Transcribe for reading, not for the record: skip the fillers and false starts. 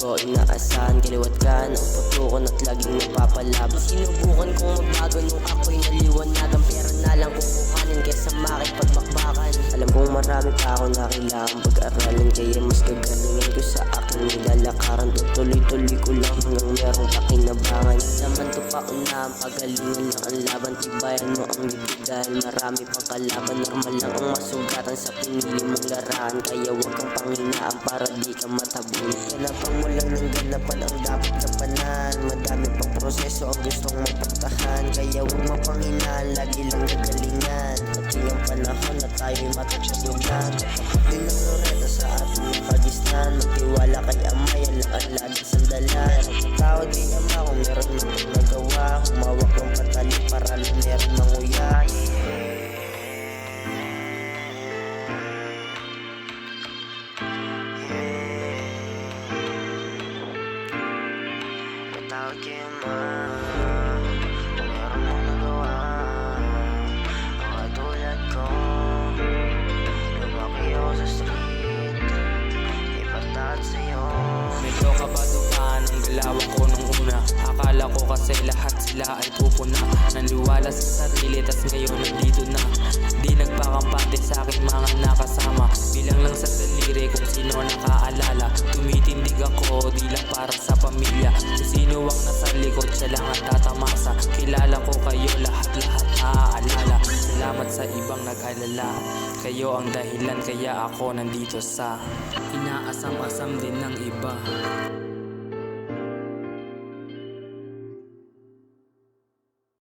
ko inaasahan, kaliwat ka ng putukon at laging napapalaban. Sinubukan kong magbago nung ako'y naliwanagan, pero nalang kukuhanin kaysa makipagmakbakan. Alam kong marami pa ako na kailangan pag-aralan, kaya mas gagalingin ko sa aking nilalakaran. Tuloy-tuloy ko lang hanggang merong pakinabangan. Naman to pa unahan, pagalingan lang ang laban. Tibayan mo ang bibig dahil marami pang kalaban. Normal lang ang masugatan sa pinili mong larahan, kaya huwag kang panghinaan para di ka matabon. Ganapan mo lang ng ganapan ang dapat gampanan. Madami pang proseso ang gustong mapagtahan, kaya huwag mapanghinaan, lagi lang gagalingan. Pati ang panahon na tayo'y matatagunan. Din ang loreta sa ating pagistan. Magtiwala kay Amay, lang ang lagi sandalan. Tawad kay Ama kung meron mo nagawa. Humawak ng patali para lang meron manguya. Tawad kay Ama kung meron mong nagawa. Ang katulad ko, lumaki ako sa street, ipatawad sa'yo. Medyo kabado pa ng galawan ko nung una. Akala ko kasi lahat sila ay pupuna. Nanliwala sa sarili tas ngayon nandito na. Di nagpakampante sa aking mga nakasama. Bilang lang sa daliri kung sino nakaalala. Tumitindig ako di lang para sa pamilya. Kung sino ang nasa likod siya lang ang tatamasa. Kilala ko kayo lahat-lahat naaalala. Salamat sa ibang nag-alala. Kayo ang dahilan kaya ako nandito sa inaasam-asam din ng iba.